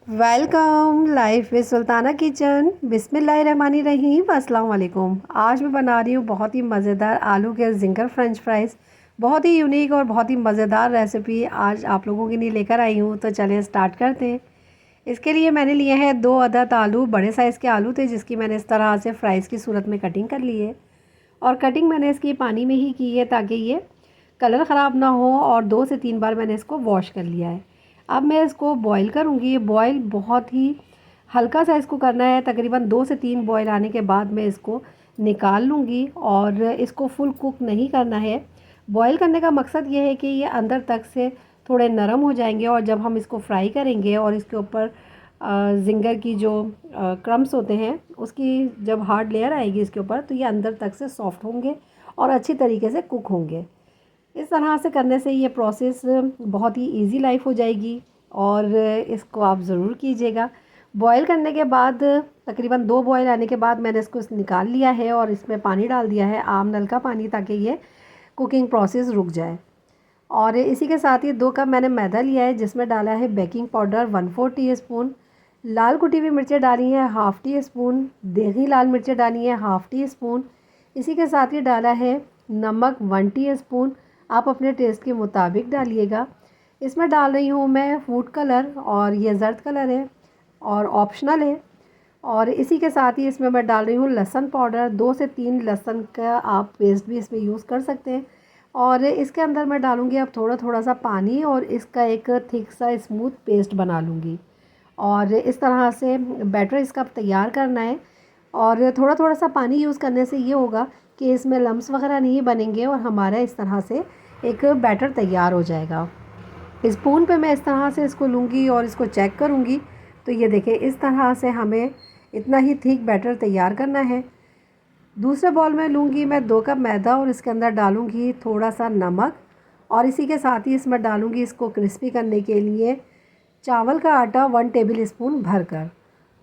Welcome life with Sultana kitchen. बिस्मिल्लाहिर्रहमानिर्रहीम। अस्सलाम वालेकुम। आज मैं बना रही हूँ बहुत ही मज़ेदार आलू के जिंगर फ्रेंच फ्राइज़। बहुत ही यूनिक और बहुत ही मज़ेदार रेसिपी आज आप लोगों के लिए लेकर आई हूँ। तो चलिए स्टार्ट करते हैं। इसके लिए मैंने लिए हैं 2 अदद आलू। बड़े साइज़ के आलू थे जिसकी मैंने इस तरह से फ्राइज़ की सूरत में कटिंग कर ली है। और कटिंग मैंने इसकी पानी में ही की है ताकि ये कलर ख़राब ना हो। और 2 से 3 बार मैंने इसको वॉश कर लिया है। अब मैं इसको बॉईल करूँगी। बॉईल बहुत ही हल्का सा इसको करना है। तकरीबन 2 से 3 बॉईल आने के बाद मैं इसको निकाल लूँगी। और इसको फुल कुक नहीं करना है। बॉईल करने का मकसद ये है कि ये अंदर तक से थोड़े नरम हो जाएंगे और जब हम इसको फ्राई करेंगे और इसके ऊपर जिंगर की जो क्रम्स होते हैं उसकी जब हार्ड लेयर आएगी इसके ऊपर तो ये अंदर तक से सॉफ्ट होंगे और अच्छी तरीके से कुक होंगे। इस तरह से करने से ये प्रोसेस बहुत ही इजी लाइफ हो जाएगी और इसको आप ज़रूर कीजिएगा। बॉईल करने के बाद तकरीबन 2 बॉईल आने के बाद मैंने इसको निकाल लिया है और इसमें पानी डाल दिया है, आम नल का पानी, ताकि ये कुकिंग प्रोसेस रुक जाए। और इसी के साथ ही 2 कप मैंने मैदा लिया है जिसमें डाला है बेकिंग पाउडर 1/4 टीस्पून, लाल कुटी हुई मिर्चें डाली हैं 1/2 टीस्पून, देगी लाल मिर्चें डाली हैं 1/2 टीस्पून। इसी के साथ ही डाला है नमक 1 टीस्पून। आप अपने टेस्ट के मुताबिक डालिएगा। इसमें डाल रही हूँ मैं फूड कलर और ये ज़र्द कलर है और ऑप्शनल है। और इसी के साथ ही इसमें मैं डाल रही हूँ लहसुन पाउडर, 2 से 3 लहसुन का आप पेस्ट भी इसमें यूज़ कर सकते हैं। और इसके अंदर मैं डालूँगी अब थोड़ा थोड़ा सा पानी और इसका एक थिक सा स्मूथ पेस्ट बना लूँगी। और इस तरह से बैटर इसका तैयार करना है। और थोड़ा थोड़ा सा पानी यूज़ करने से ये होगा कि इसमें लम्स वगैरह नहीं बनेंगे और हमारा इस तरह से एक बैटर तैयार हो जाएगा। स्पून पे मैं इस तरह से इसको लूँगी और इसको चेक करूँगी। तो ये देखें, इस तरह से हमें इतना ही थिक बैटर तैयार करना है। दूसरे बॉल में लूँगी मैं 2 कप मैदा और इसके अंदर डालूँगी थोड़ा सा नमक। और इसी के साथ ही इसमें डालूँगी इसको क्रिस्पी करने के लिए चावल का आटा 1 टेबल स्पून भरकर।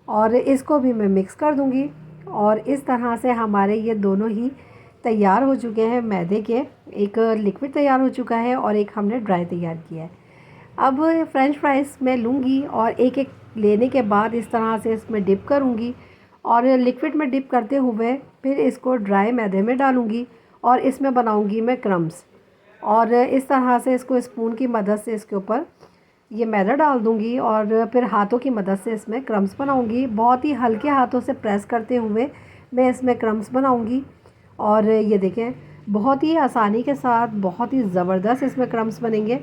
और इसको भी मैं मिक्स कर दूँगी। और इस तरह से हमारे ये दोनों ही तैयार हो चुके हैं मैदे के। एक लिक्विड तैयार हो चुका है और एक हमने ड्राई तैयार किया है। अब फ्रेंच फ्राइज़ मैं लूँगी और एक एक लेने के बाद इस तरह से इसमें डिप करूँगी और लिक्विड में डिप करते हुए फिर इसको ड्राई मैदे में डालूँगी और इसमें बनाऊँगी मैं क्रम्स। और इस तरह से इसको स्पून की मदद से इसके ऊपर ये मैदा डाल दूँगी और फिर हाथों की मदद से इसमें क्रम्स बनाऊँगी। बहुत ही हल्के हाथों से प्रेस करते हुए मैं इसमें क्रम्स बनाऊँगी। और ये देखें, बहुत ही आसानी के साथ बहुत ही ज़बरदस्त इसमें क्रम्स बनेंगे।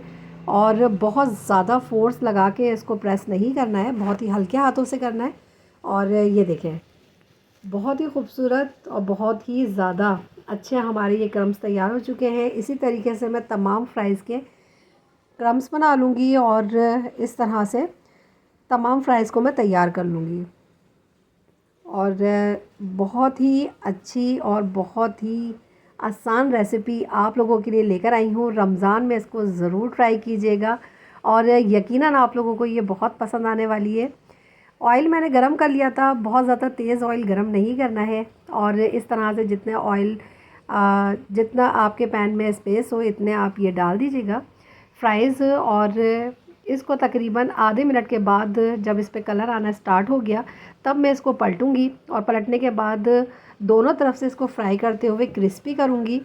और बहुत ज़्यादा फोर्स लगा के इसको प्रेस नहीं करना है, बहुत ही हल्के हाथों से करना है। और ये देखें, बहुत ही खूबसूरत और बहुत ही ज़्यादा अच्छे हमारे ये क्रम्स तैयार हो चुके हैं। इसी तरीके से मैं तमाम फ्राइज़ के क्रम्स बना लूँगी और इस तरह से तमाम फ्राइज़ को मैं तैयार कर लूँगी। और बहुत ही अच्छी और बहुत ही आसान रेसिपी आप लोगों के लिए लेकर आई हूँ। रमज़ान में इसको ज़रूर ट्राई कीजिएगा और यकीनन आप लोगों को ये बहुत पसंद आने वाली है। ऑयल मैंने गरम कर लिया था, बहुत ज़्यादा तेज़ ऑयल गरम नहीं करना है। और इस तरह से जितने ऑयल जितना आपके पैन में स्पेस हो इतने आप ये डाल दीजिएगा फ्राइज़। और इसको तकरीबन आधे मिनट के बाद जब इस पे कलर आना स्टार्ट हो गया तब मैं इसको पलटूँगी और पलटने के बाद दोनों तरफ से इसको फ्राई करते हुए क्रिस्पी करूँगी।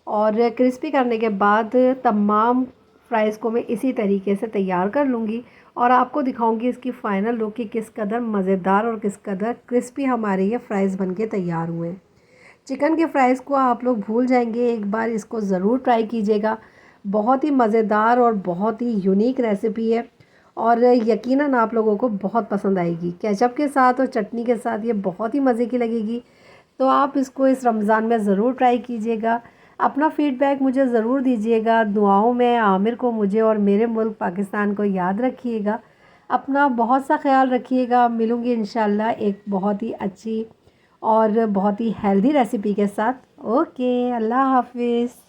और क्रिस्पी करने के बाद तमाम फ्राइज़ को मैं इसी तरीके से तैयार कर लूँगी और आपको दिखाऊँगी इसकी फ़ाइनल लुक कि किस कदर मज़ेदार और किस कदर क्रिस्पी हमारे ये फ़्राइज़ बनके तैयार हुए। चिकन के फ्राइज़ को आप लोग भूल जाएंगे, एक बार इसको ज़रूर ट्राई कीजिएगा। बहुत ही मज़ेदार और बहुत ही यूनिक रेसिपी है और यकीनन आप लोगों को बहुत पसंद आएगी। केचप के साथ और चटनी के साथ ये बहुत ही मज़े की लगेगी। तो आप इसको इस रमज़ान में ज़रूर ट्राई कीजिएगा। अपना फ़ीडबैक मुझे ज़रूर दीजिएगा। दुआओं में आमिर को, मुझे और मेरे मुल्क पाकिस्तान को याद रखिएगा। अपना बहुत सा ख्याल रखिएगा। मिलूँगी इंशाल्लाह एक बहुत ही अच्छी और बहुत ही हेल्दी रेसिपी के साथ। ओके, अल्लाह हाफ़िज़।